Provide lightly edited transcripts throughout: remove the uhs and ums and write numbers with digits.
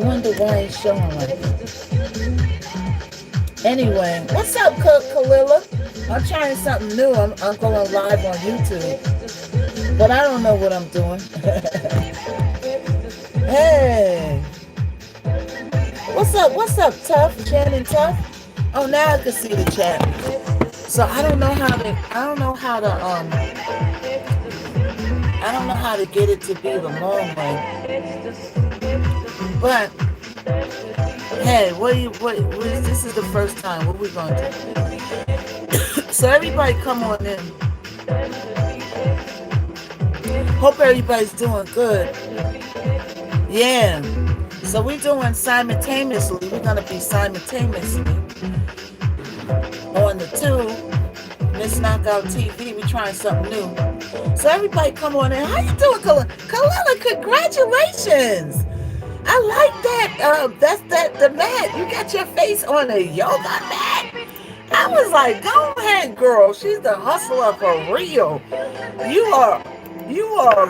wonder why it's showing like that. Anyway, what's up, Kalila? I'm trying something new. I'm going live on YouTube, but I don't know what I'm doing. Hey, what's up? What's up, Tough? Shannon Tough? Oh, now I can see the chat. So I don't know how to. I don't know how to get it to be the long way. But hey, this is the first time. What we gonna do? So everybody, come on in. Hope everybody's doing good. Yeah. So we're doing simultaneously. We're gonna be simultaneously on the missknockout TV. We're trying something new. So everybody, come on in. How you doing, Kalila? Kalila, congratulations! I like that. That's the mat. You got your face on a yoga mat. I was like, go ahead, girl. She's the hustler for real. You are really, you are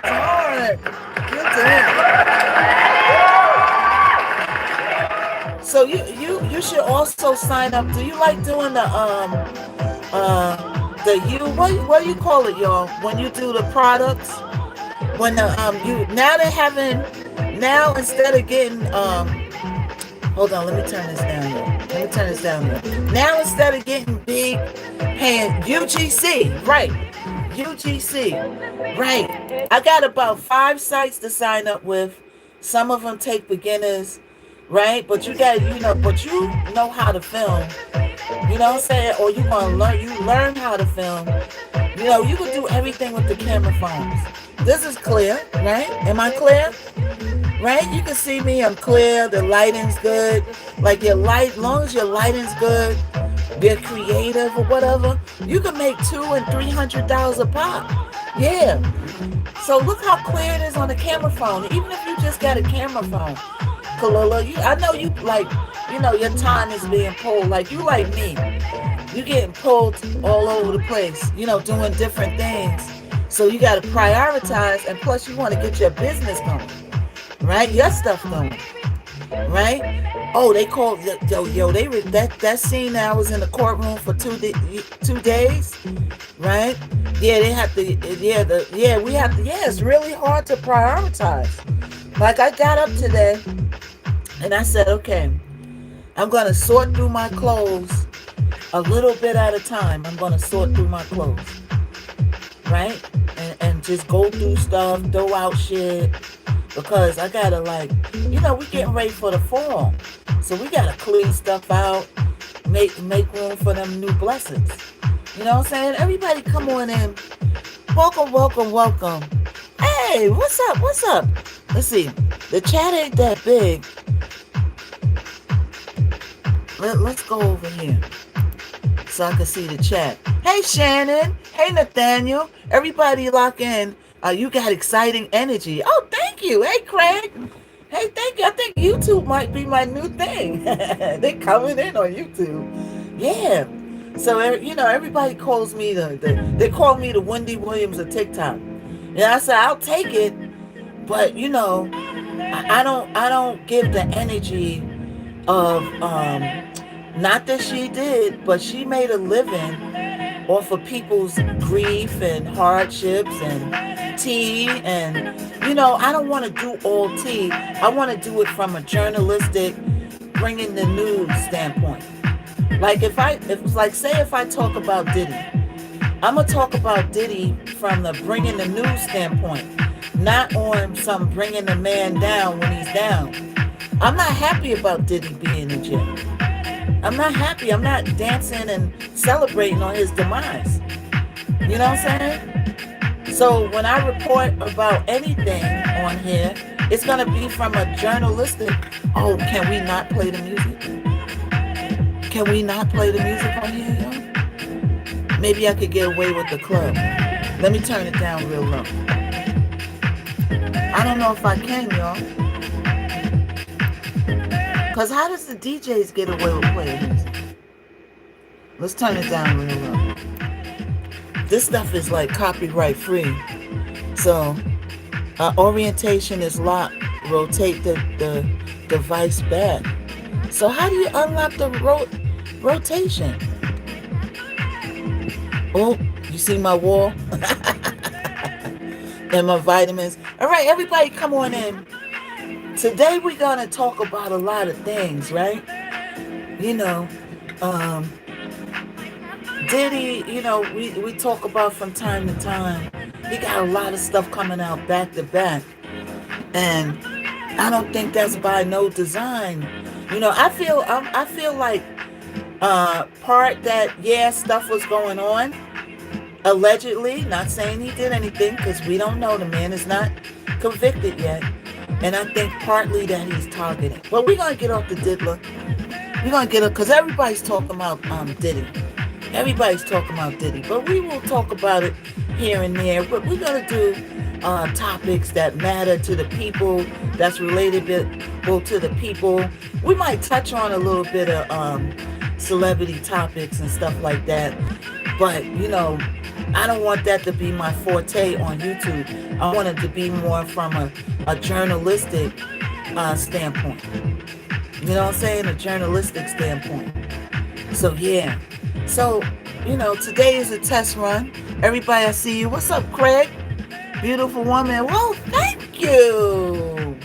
darn. You're doing it. So you should also sign up. Do you like doing the what do you call it, y'all? When you do the products, when now instead of getting hold on, let me turn this down here. Now instead of getting big hand UGC, right? UGC, right? I got about 5 sites to sign up with. Some of them take beginners, right? But you know how to film. You know what I'm saying? Or you learn how to film. You know, you can do everything with the camera phones. This is clear, right? Am I clear? Right? You can see me, I'm clear, the lighting's good. Like long as your lighting's good, you're creative or whatever, you can make $200 and $300 a pop. Yeah. So look how clear it is on the camera phone. Even if you just got a camera phone, Kalila, I know you like, your time is being pulled. Like you like me. You getting pulled all over the place, doing different things. So you got to prioritize, and plus you want to get your business going, right? Your stuff going, right? Oh, they called that scene that I was in the courtroom for 2 days, right? Yeah, they have to. We have to. Yeah, it's really hard to prioritize. Like I got up today, and I said, okay, I'm gonna sort through my clothes a little bit at a time. I'm gonna sort through my clothes, right? And just go through stuff, throw out shit, because I gotta we getting ready for the fall, so we gotta clean stuff out, make room for them new blessings. You know what I'm saying? Everybody, come on in. Welcome. Hey, what's up? Let's see. The chat ain't that big. Let's go over here so I can see the chat. Hey, Shannon. Hey, Nathaniel. Everybody lock in. You got exciting energy. Oh, thank you. Hey, Craig. Hey, thank you. I think YouTube might be my new thing. They coming in on YouTube. Yeah. So, everybody calls me they call me the Wendy Williams of TikTok. And I said, I'll take it. But, I don't give the energy of, not that she did, but she made a living off of people's grief and hardships and tea. And, I don't want to do all tea. I want to do it from a journalistic, bringing the news standpoint. Like if I talk about Diddy, I'm going to talk about Diddy from the bringing the news standpoint, not on some bringing the man down when he's down. I'm not happy about Diddy being in jail. I'm not happy. I'm not dancing and celebrating on his demise. You know what I'm saying? So when I report about anything on here, it's going to be from a journalistic, can we not play the music? Can we not play the music on here, y'all? Maybe I could get away with the club. Let me turn it down real low. I don't know if I can, y'all. Because how does the DJs get away with playing music? Let's turn it down real low. This stuff is like copyright free. So Orientation is locked. Rotate the device back. So how do you unlock the rotation? Oh, you see my wall and my vitamins. All right, everybody, come on in. Today we're gonna talk about a lot of things, right? You know, um, Diddy. We talk about from time to time. He got a lot of stuff coming out back to back, and I don't think that's by no design. I feel like part that stuff was going on allegedly. Not saying he did anything because we don't know. The man is not convicted yet, and I think partly that he's targeting. But we're gonna get off the diddler. We're gonna get up because everybody's talking about Diddy. Everybody's talking about Diddy, but we will talk about it here and there. But we're gonna do topics that matter to the people, that's relatable to the people. We might touch on a little bit of celebrity topics and stuff like that. But I don't want that to be my forte on YouTube. I want it to be more from a journalistic standpoint. You know what I'm saying? A journalistic standpoint. So yeah. So, today is a test run. Everybody, I see you. What's up, Craig? Beautiful woman. Well, thank you.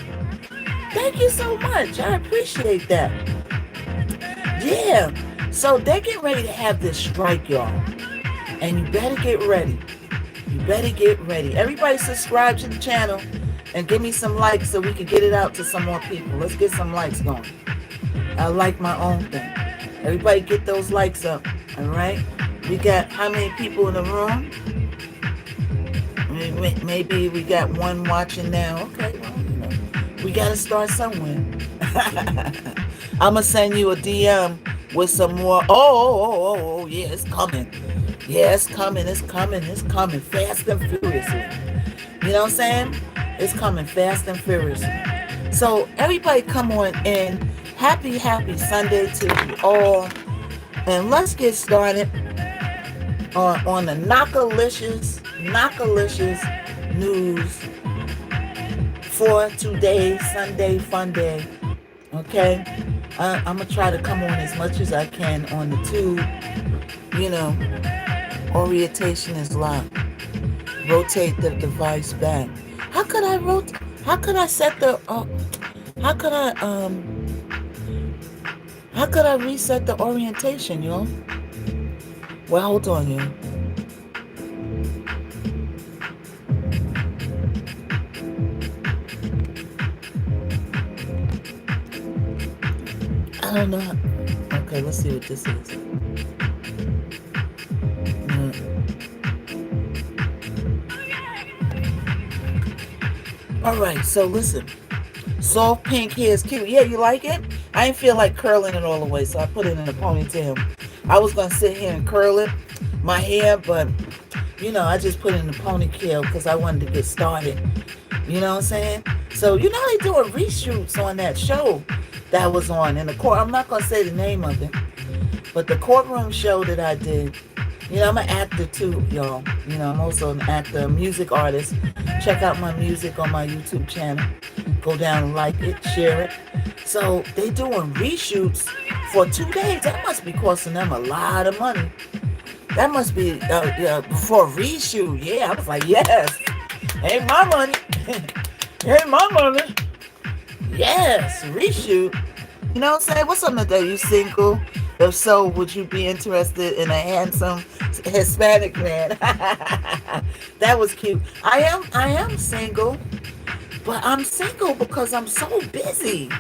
Thank you so much. I appreciate that. Yeah. So they're getting ready to have this strike, y'all. And you better get ready. You better get ready. Everybody subscribe to the channel and give me some likes so we can get it out to some more people. Let's get some likes going. I like my own thing. Everybody get those likes up. All right. We got how many people in the room? Maybe we got one watching now. Okay. Well, we got to start somewhere. I'm going to send you a DM with some more. Oh, yeah, it's coming. Yeah, it's coming. It's coming. It's coming fast and furiously. You know what I'm saying? It's coming fast and furiously. So everybody come on in. Happy Sunday to you all. And let's get started on the knockalicious news for today, Sunday Fun Day. Okay? I'm going to try to come on as much as I can on the tube. Orientation is locked. Rotate the device back. How could I set the how could I reset the orientation, y'all? Well, hold on, y'all. I don't know. Okay, let's see what this is. All right, so listen. Soft pink hair is cute. Yeah, you like it? I didn't feel like curling it all the way, so I put it in a ponytail. I was going to sit here and curl it, my hair, but, I just put it in a ponytail because I wanted to get started. You know what I'm saying? So, they doing reshoots on that show that was on in the court. I'm not going to say the name of it, but the courtroom show that I did. I'm an actor too, y'all. I'm also an actor, a music artist. Check out my music on my YouTube channel. Go down and like it, share it. So they doing reshoots for 2 days. That must be costing them a lot of money. That must be for a reshoot. Yeah, I was like, yes. Ain't my money. Ain't my money. Yes, reshoot. You know what I'm saying? What's up, Nadine? You single? If so, would you be interested in a handsome Hispanic man? That was cute. I am single, but I'm single because I'm so busy.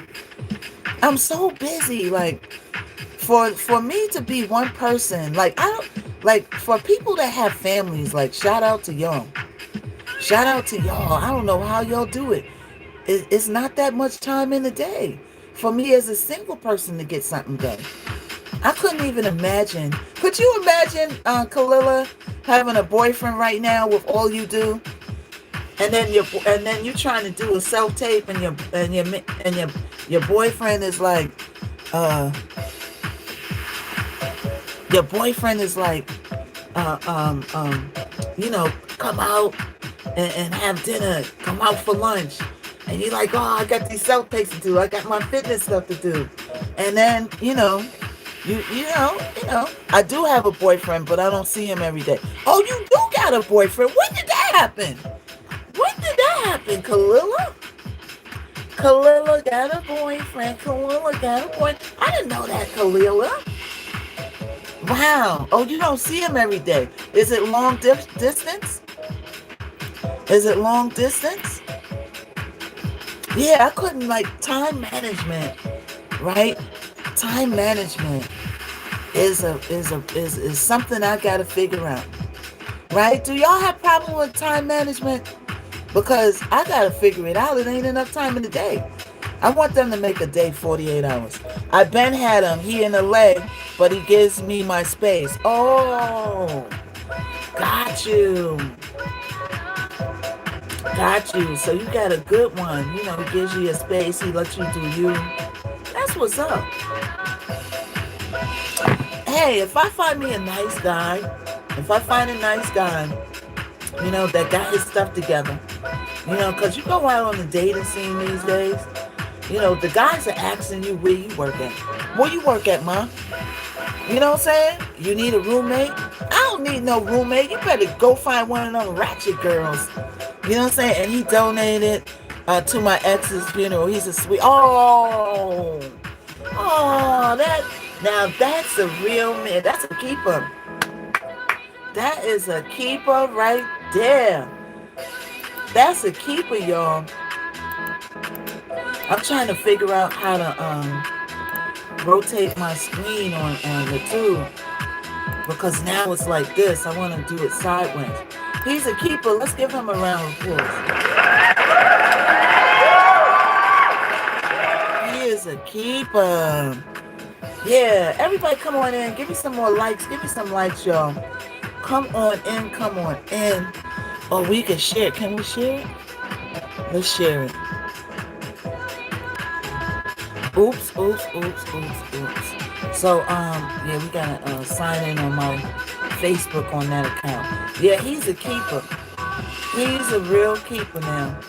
I'm so busy. Like for me to be one person, for people that have families, like shout out to y'all. Shout out to y'all. I don't know how y'all do it. It's not that much time in the day for me as a single person to get something done. I couldn't even imagine. Could you imagine, Kalila, having a boyfriend right now with all you do, and then you're trying to do a self tape, and your boyfriend is like, come out, and have dinner, come out for lunch. And you're like, oh, I got these self-packs to do. I got my fitness stuff to do. And then, I do have a boyfriend, but I don't see him every day. Oh, you do got a boyfriend. When did that happen? When did that happen, Kalila? Kalila got a boyfriend. Kalila got a boyfriend. I didn't know that, Kalila. Wow. Oh, you don't see him every day. Is it long distance? Is it long distance? Yeah, I couldn't, like, time management, right? Time management is something I gotta figure out, right? Do y'all have problem with time management? Because I gotta figure it out. It ain't enough time in the day. I want them to make a day 48 hours. I been had him. He in LA, but he gives me my space. Oh, got you. Got you. So you got a good one. He gives you a space. He lets you do you. That's what's up. Hey, if I find me a nice guy, that got his stuff together, because you go out on the dating scene these days, the guys are asking you where you work at. Where you work at, ma? You know what I'm saying? You need a roommate? I don't need no roommate. You better go find one of them ratchet girls. You know what I'm saying? And he donated to my ex's funeral. He's a sweet. Oh, now that's a real man. That's a keeper. That is a keeper right there. That's a keeper, y'all. I'm trying to figure out how to rotate my screen on the tube, because now it's like this. I want to do it sideways. He's a keeper. Let's give him a round of applause. He is a keeper. Yeah, everybody come on in. Give me some more likes. Give me some likes, y'all. Come on in. Come on in. Or we can share it. Can we share it? Let's share it. Oops. So, we gotta sign in on my Facebook on that account. Yeah, he's a keeper. He's a real keeper now.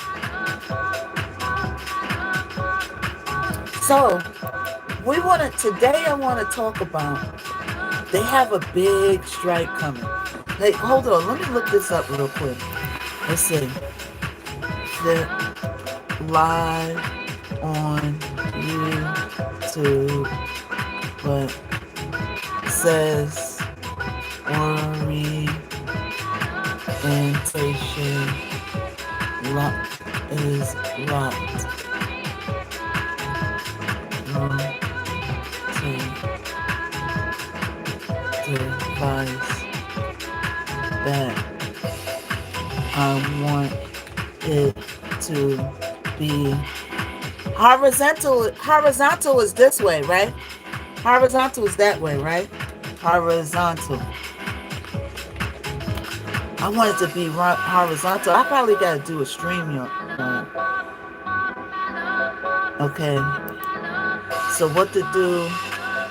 So, today I want to talk about, they have a big strike coming. Hey, hold on, let me look this up real quick. Let's see. The live on YouTube, but says orientation is locked. Device that I want it to be horizontal. Horizontal is this way, right? Horizontal is that way, right? Horizontal. I want it to be horizontal. I probably got to do a stream, okay. So what to do?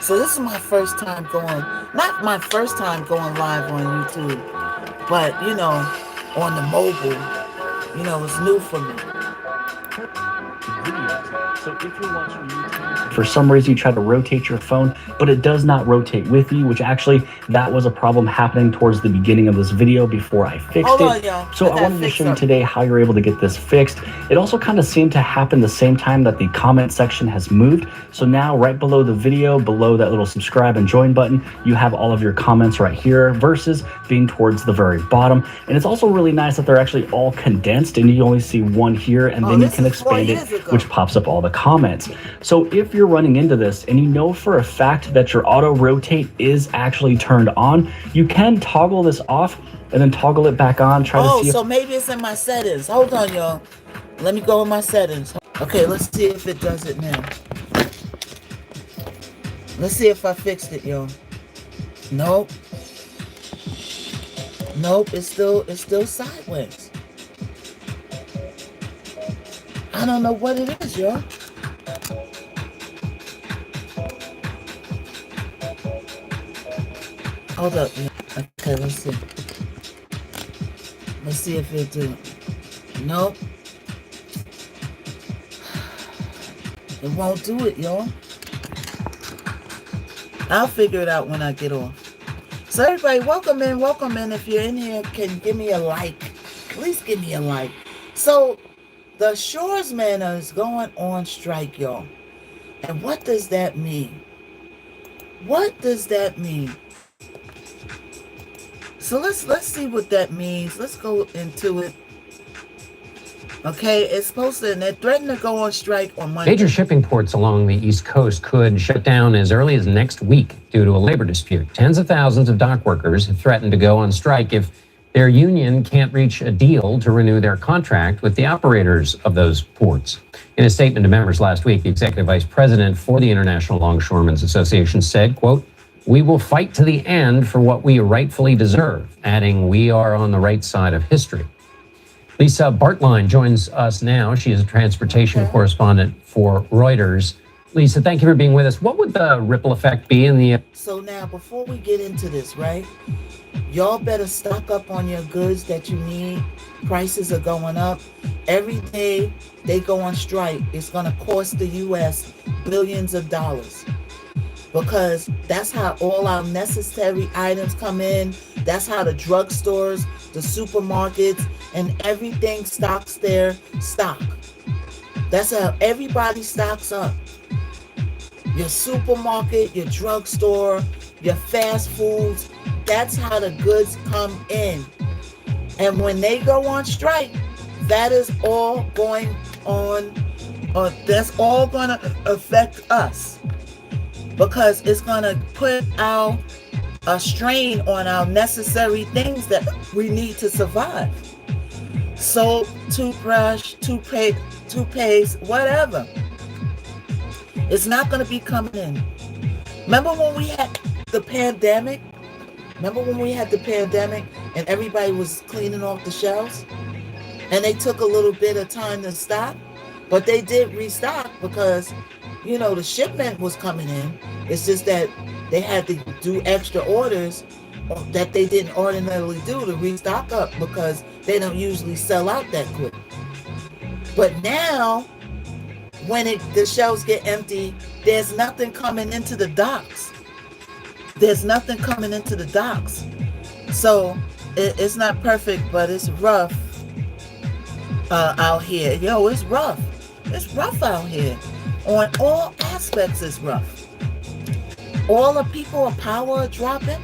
So this is my first time not my first time going live on YouTube, but on the mobile, it's new for me. So if you're watching YouTube, for some reason you try to rotate your phone, but it does not rotate with you, which actually that was a problem happening towards the beginning of this video before I fixed it. So I wanted to show you today how you're able to get this fixed. It also kind of seemed to happen the same time that the comment section has moved. So now right below the video, below that little subscribe and join button, you have all of your comments right here versus being towards the very bottom. And it's also really nice that they're actually all condensed and you only see one here, and then you can expand it, which pops up all the comments. So if you're running into this and you know for a fact that your auto rotate is actually turned on, you can toggle this off and then toggle it back on. Try to see so maybe it's in my settings. Hold on, y'all. Let me go in my settings. Okay, let's see if it does it now. Let's see if I fixed it, y'all. Nope, it's still sideways. I don't know what it is, y'all. Hold up. Okay, let's see. Let's see if it do. Nope. It won't do it, y'all. I'll figure it out when I get off. So everybody, welcome in, welcome in. If you're in here, can give me a like. Please give me a like. So the shoresman is going on strike, y'all. And what does that mean? What does that mean? So let's see what that means. Let's go into it. Okay, it's supposed to, and they're threatening to go on strike on Monday. Major shipping ports along the East Coast could shut down as early as next week due to a labor dispute. Tens of thousands of dock workers have threatened to go on strike if their union can't reach a deal to renew their contract with the operators of those ports. In a statement to members last week, the executive vice president for the International Longshoremen's Association said, quote, "We will fight to the end for what we rightfully deserve," adding, "We are on the right side of history." Lisa Bartline joins us now. She is a transportation correspondent for Reuters. Lisa, thank you for being with us. What would the ripple effect be in the... So now, before we get into this, right, y'all better stock up on your goods that you need. Prices are going up. Every day they go on strike, it's going to cost the U.S. billions of dollars. Because that's how all our necessary items come in. That's how the drugstores, the supermarkets, and everything stocks their stock. That's how everybody stocks up. Your supermarket, your drugstore, your fast foods, that's how the goods come in. And when they go on strike, that is all going on, that's all going to affect us. Because it's going to put a strain on our necessary things that we need to survive. Soap, toothbrush, toothpaste, whatever. It's not going to be coming in. Remember when we had the pandemic? And everybody was cleaning off the shelves? And they took a little bit of time to stop? But they did restock because, you know, the shipment was coming in. It's just that they had to do extra orders that they didn't ordinarily do to restock up because they don't usually sell out that quick. But now, when the shelves get empty, there's nothing coming into the docks. So it's not perfect, but it's rough out here. Yo, it's rough. It's rough out here. On all aspects, it's rough. All the people of power are dropping.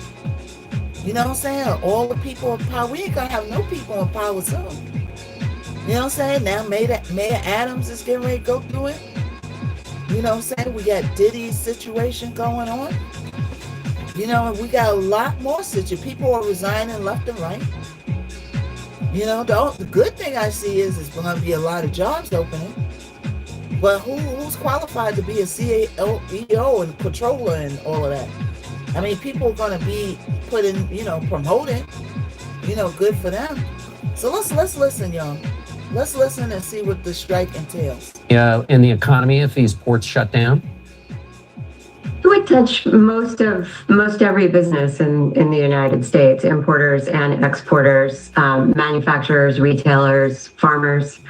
You know what I'm saying? All the people of power. We ain't gonna have no people in power soon. You know what I'm saying? Now Mayor Adams is getting ready to go through it. You know what I'm saying? We got Diddy's situation going on. You know, and we got a lot more situations. People are resigning left and right. You know, the good thing I see is going to be a lot of jobs opening. But who's qualified to be a CEO and controller and all of that? I mean, people are going to be put in, you know, promoted. You know, good for them. So let's listen, y'all. Let's listen and see what the strike entails. In the economy, if these ports shut down? It would touch most every business in the United States, importers and exporters, manufacturers, retailers, farmers.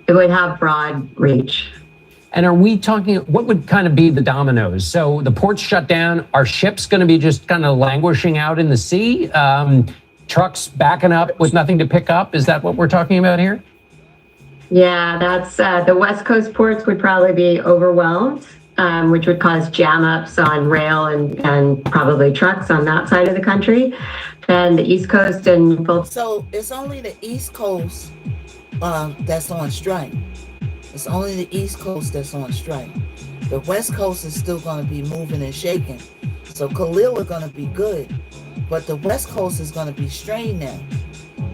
It would have broad reach. And are we talking, what would kind of be the dominoes? So the ports shut down, are ships going to be just kind of languishing out in the sea? Trucks backing up with nothing to pick up? Is that what we're talking about here? Yeah, that's the West Coast ports would probably be overwhelmed, which would cause jam-ups on rail and probably trucks on that side of the country. And the East Coast and both. So it's only the East Coast that's on strike. It's only the East Coast that's on strike. The West Coast is still going to be moving and shaking. So Khalil are going to be good. But the West Coast is going to be strained now.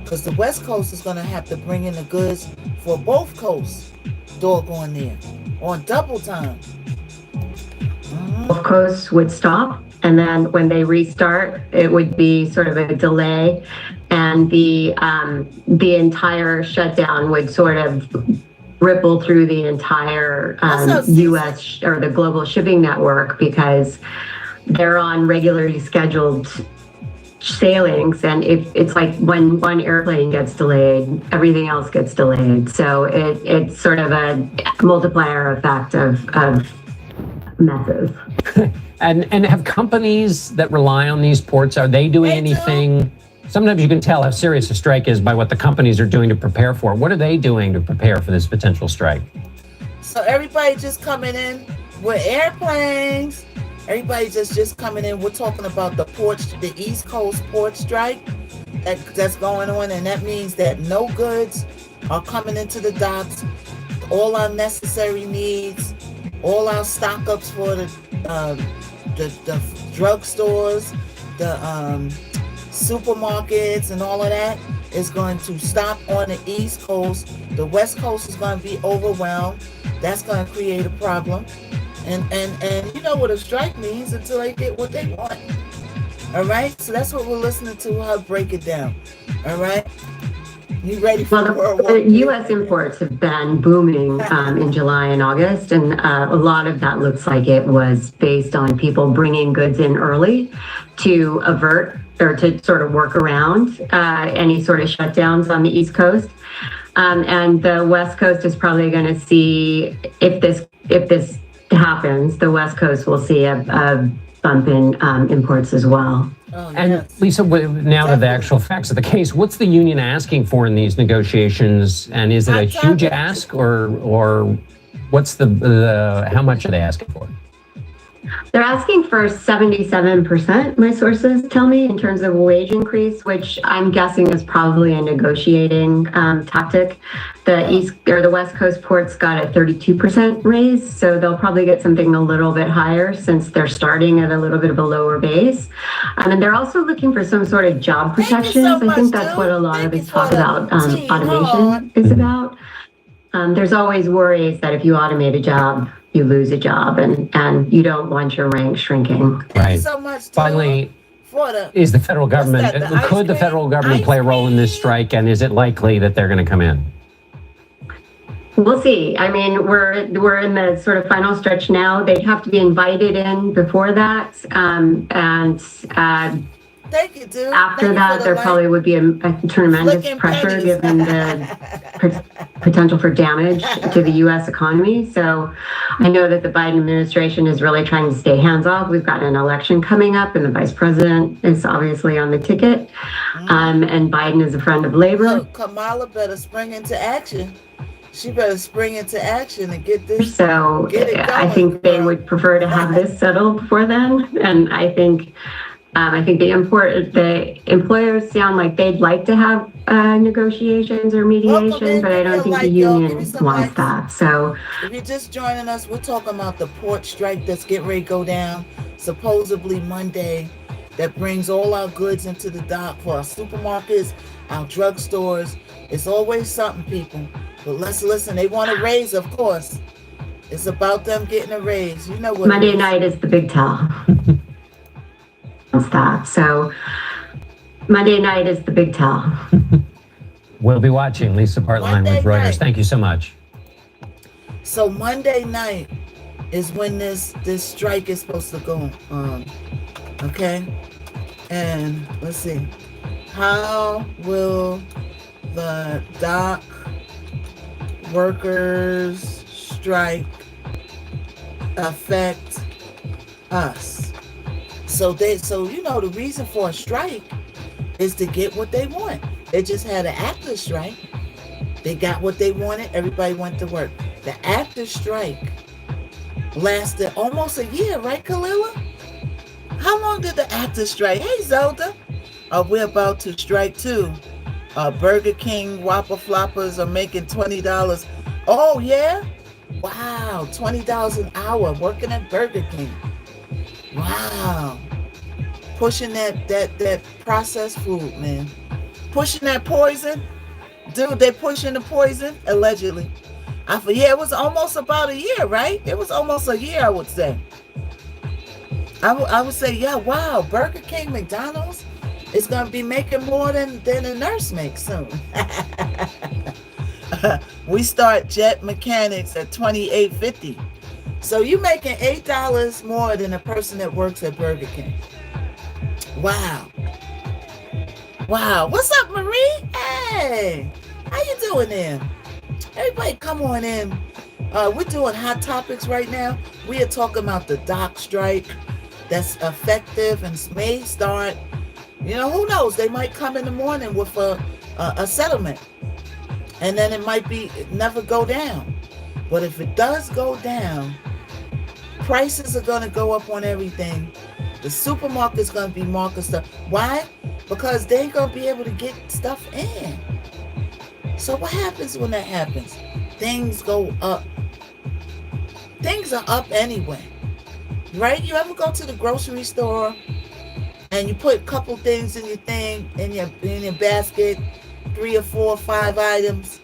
Because the West Coast is going to have to bring in the goods for both coasts. Doggone there. On double time. Both coasts would stop. And then when they restart, it would be sort of a delay. And the entire shutdown would sort of ripple through the entire U.S. or the global shipping network because they're on regularly scheduled sailings, and if it's like when one airplane gets delayed, everything else gets delayed. So it's sort of a multiplier effect of messes. And have companies that rely on these ports, are they doing anything? Sometimes you can tell how serious a strike is by what the companies are doing to prepare for it. What are they doing to prepare for this potential strike? So everybody just coming in with airplanes. Everybody just coming in. We're talking about the East Coast port strike that's going on, and that means that no goods are coming into the docks. All our necessary needs, all our stock ups for the drugstores, the supermarkets, and all of that is going to stop on the East Coast. The West Coast is going to be overwhelmed. That's going to create a problem. And you know what a strike means until they get what they want. All right? So that's what we're listening to, her break it down. All right? You ready for World War The U.S. imports have been booming in July and August, and a lot of that looks like it was based on people bringing goods in early to avert or to sort of work around any sort of shutdowns on the East Coast. And the West Coast is probably going to see, if this happens, the West Coast will see a bump in imports as well. Oh, and yes. Lisa, now to the actual facts of the case, what's the union asking for in these negotiations? And is it a huge ask, or what's the how much are they asking for? They're asking for 77%, my sources tell me, in terms of a wage increase, which I'm guessing is probably a negotiating tactic. The West Coast ports got a 32% raise, so they'll probably get something a little bit higher since they're starting at a little bit of a lower base. And they're also looking for some sort of job protections. I think that's what a lot of this talk about automation is about. There's always worries that if you automate a job, you lose a job, and you don't want your ranks shrinking. Right. So much Finally, is the federal government, could the federal government play a role in this strike, and is it likely that they're going to come in? We'll see. I mean, we're in the sort of final stretch now. They'd have to be invited in before that, Thank you, dude. After that, there probably would be a tremendous pressure given the potential for damage to the U.S. economy. So I know that the Biden administration is really trying to stay hands-off. We've got an election coming up, and the vice president is obviously on the ticket. And Biden is a friend of labor. Look, Kamala better spring into action. She better spring into action and get this. So I think they would prefer to have this settled before then. And I think the employers sound like they'd like to have negotiations or mediation, but I don't think the union wants that. So if you're just joining us, we're talking about the port strike that's getting ready to go down supposedly Monday, that brings all our goods into the dock for our supermarkets, our drugstores. It's always something, people. But let's listen. They want a raise, of course. It's about them getting a raise. You know what? Monday night is the big tell. That. So Monday night is the big tell. We'll be watching. Lisa Bartline with Reuters. Thank you so much. So Monday night is when this strike is supposed to go on. Okay? And let's see. How will the dock workers strike affect us? So the reason for a strike is to get what they want. They just had an actors strike. They got what they wanted. Everybody went to work. The actors strike lasted almost a year, right, Kalila? How long did the actors strike? Hey, Zelda. We're about to strike too. Burger King Whopper Floppers are making $20. Oh, yeah? Wow, $20 an hour working at Burger King. Wow. Pushing that processed food, man. Pushing that poison. Dude, they pushing the poison, allegedly. It was almost about a year, right? It was almost a year, I would say. I would say, yeah, wow, Burger King, McDonald's is going to be making more than a nurse makes soon. We start jet mechanics at $28.50. So you making $8 more than a person that works at Burger King. Wow. Wow. What's up, Marie? Hey. How you doing there? Everybody come on in. We're doing hot topics right now. We are talking about the dock strike that's effective and may start. Who knows? They might come in the morning with a settlement. And then it might never go down. But if it does go down, prices are going to go up on everything. The supermarket's going to be marking stuff. Why? Because they ain't going to be able to get stuff in. So what happens when that happens? Things go up. Things are up anyway. Right? You ever go to the grocery store and you put a couple things in your thing, in your basket, 3 or 4 or 5 items.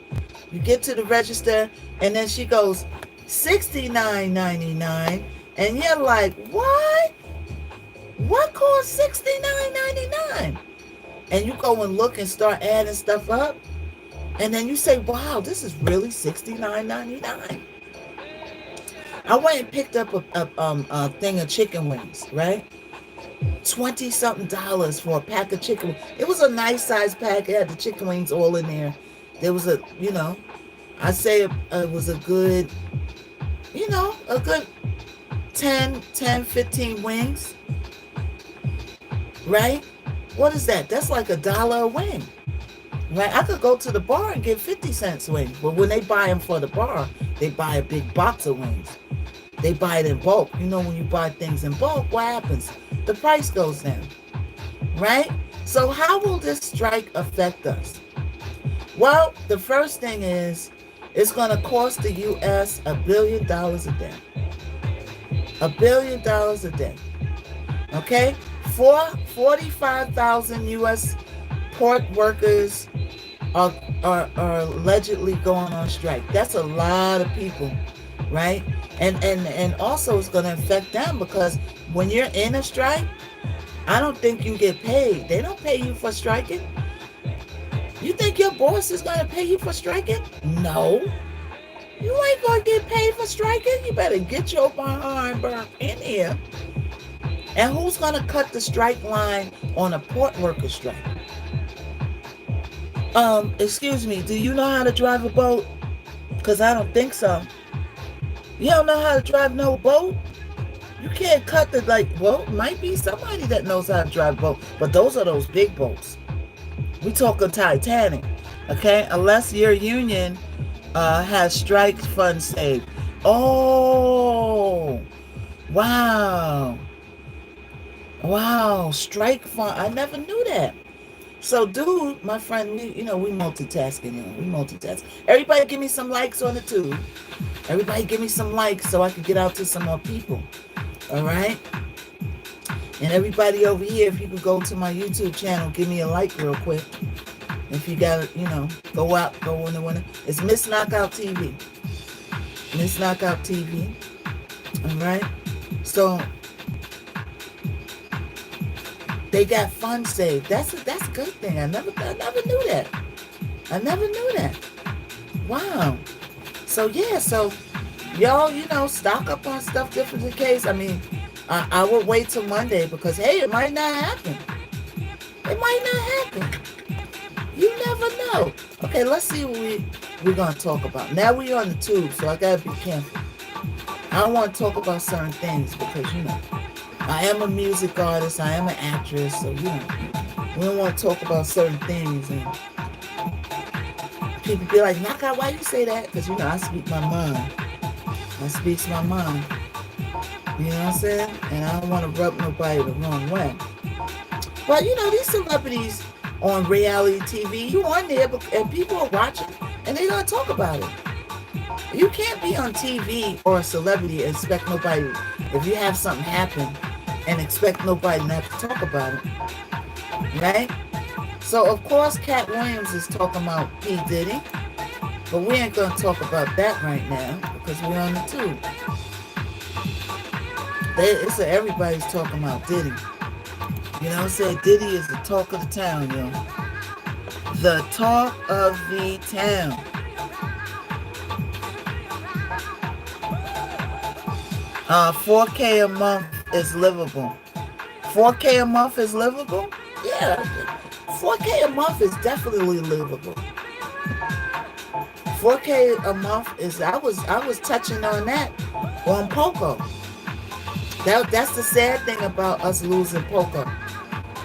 You get to the register and then she goes $69.99, and you're like, what? What costs $69.99? And you go and look and start adding stuff up, and then you say, wow, this is really $69.99. I went and picked up a thing of chicken wings, right? $20-something for a pack of chicken wings. It was a nice size pack. It had the chicken wings all in there. There was I say it was a good, a good 10, 15 wings, right? What is that? That's like $1 a wing, right? I could go to the bar and get 50-cent wings, but when they buy them for the bar, they buy a big box of wings. They buy it in bulk. When you buy things in bulk, what happens? The price goes down, right? So how will this strike affect us? Well, the first thing is it's going to cost the U.S. $1 billion a day. $1 billion a day. Okay? 45,000 U.S. port workers are allegedly going on strike. That's a lot of people, right? And also it's going to affect them because when you're in a strike, I don't think you get paid. They don't pay you for striking. You think your boss is going to pay you for striking? No. You ain't going to get paid for striking. You better get your behind in here. And who's going to cut the strike line on a port worker strike? Excuse me, do you know how to drive a boat? Because I don't think so. You don't know how to drive no boat? You can't cut it might be somebody that knows how to drive a boat, but those are those big boats. We talking Titanic, okay? Unless your union has strike funds saved. Oh, wow. Wow, strike fund. I never knew that. So, dude, my friend, we multitasking, we multitask. Everybody give me some likes on the tube. Everybody give me some likes so I can get out to some more people. All right? And everybody over here, if you could go to my YouTube channel, give me a like real quick. If you got to, go in the winner. It's Miss Knockout TV. Miss Knockout TV. All right? So, they got funds saved. That's a good thing. I never knew that. I never knew that. Wow. So yeah, y'all, stock up on stuff just in case. I mean, I would wait till Monday because hey, it might not happen. It might not happen. You never know. Okay, let's see what we're gonna talk about. Now we're on the tube, so I gotta be careful. I don't want to talk about certain things because I am a music artist, I am an actress, so we don't want to talk about certain things and people be like, Knockout, why you say that? Because I speak my mind. I speak my mind. You know what I'm saying? And I don't want to rub nobody the wrong way. But these celebrities on reality TV, you on there and people are watching and they're gonna talk about it. You can't be on TV or a celebrity and expect nobody, if you have something happen, and expect nobody not to talk about it, right? So, of course, Cat Williams is talking about P. Diddy, but we ain't going to talk about that right now because we're on the tube. Everybody's talking about Diddy. Diddy is the talk of the town, The talk of the town. $4K a month is livable. $4K a month is livable? Yeah. 4K a month is definitely livable. 4K a month is I was touching on that on Poco. That's the sad thing about us losing Poco.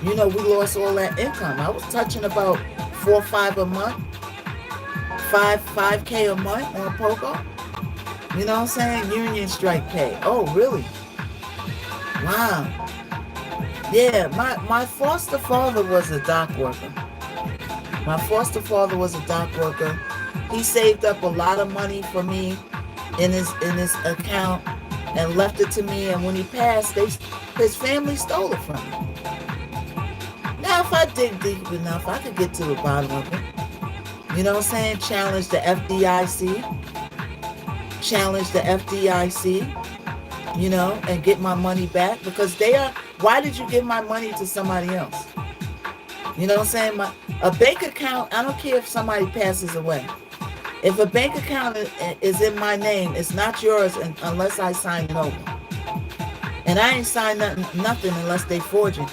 We lost all that income. I was touching about 4 or 5 a month, 5K a month on Poco. You know what I'm saying? Union strike pay. Oh, really? Wow. Yeah, my foster father was a dock worker. My foster father was a dock worker. He saved up a lot of money for me in his account and left it to me. And when he passed, his family stole it from him. Now, if I dig deep enough, I could get to the bottom of it. You know what I'm saying? Challenge the FDIC. And get my money back, because why did you give my money to somebody else? You know what I'm saying? A bank account, I don't care if somebody passes away. If a bank account is in my name, it's not yours unless I sign it over. And I ain't signed nothing unless they forge it.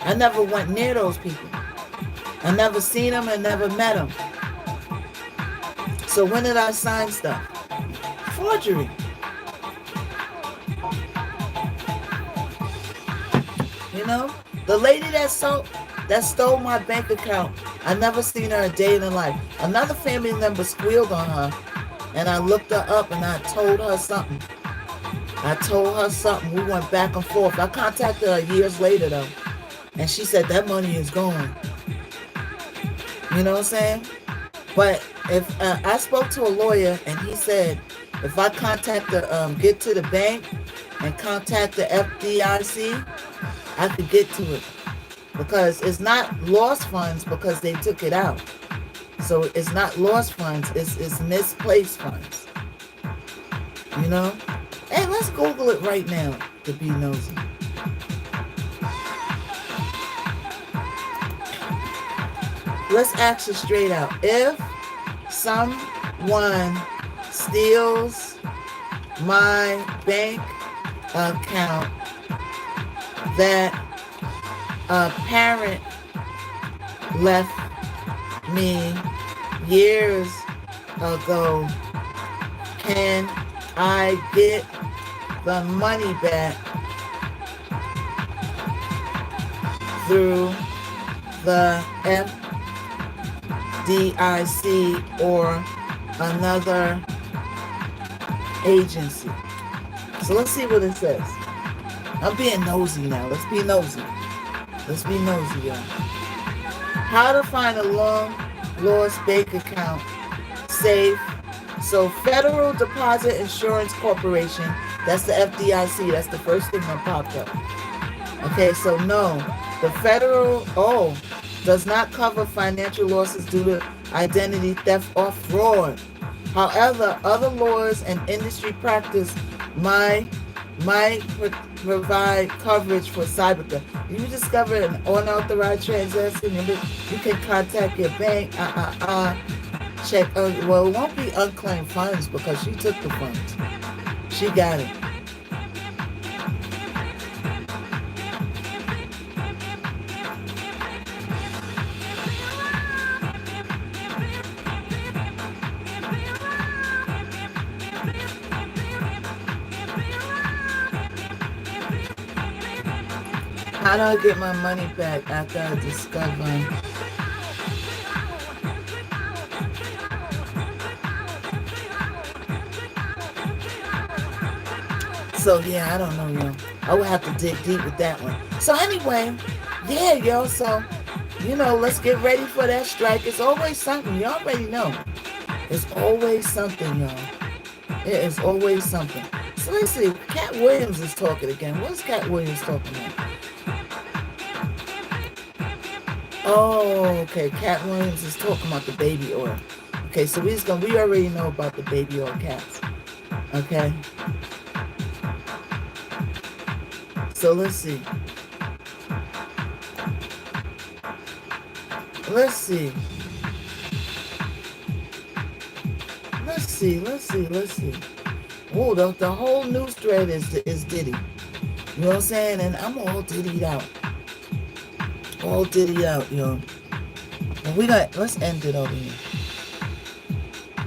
I never went near those people. I never seen them and never met them. So when did I sign stuff? Forgery. The lady that stole my bank account, I never seen her a day in her life. Another family member squealed on her, and I looked her up and I told her something. We went back and forth. I contacted her years later though, and she said that money is gone. You know what I'm saying? But if I spoke to a lawyer, and he said if I get to the bank and contact the FDIC, I could get to it, because it's not lost funds because they took it out. So it's not lost funds, it's misplaced funds. Hey, let's Google it right now to be nosy. Let's ask it straight out. If someone steals my bank account that a parent left me years ago, can I get the money back through the FDIC or another agency? So let's see what it says. I'm being nosy now. Let's be nosy, y'all. How to find a long lost bank account safe. So Federal Deposit Insurance Corporation, that's the FDIC. That's the first thing that popped up. Okay, so no, the federal does not cover financial losses due to identity theft or fraud. However, other laws and industry practice might provide coverage for cyber theft. If you discover an unauthorized transaction, you can contact your bank. Check. Well, it won't be unclaimed funds because she took the funds. She got it. How do I get my money back after I discover? So yeah, I don't know, yo. I would have to dig deep with that one. So anyway, yeah, yo. So, let's get ready for that strike. It's always something. You already know. It's always something, y'all. It is always something. So let's see. Cat Williams is talking again. What's Cat Williams talking about? Oh, okay. Cat Williams is talking about the baby oil. Okay, so we already know about the baby oil cats. Okay. So let's see. Oh, the whole news thread is Diddy. You know what I'm saying? And I'm all diddied out. Yo. let's end it over here.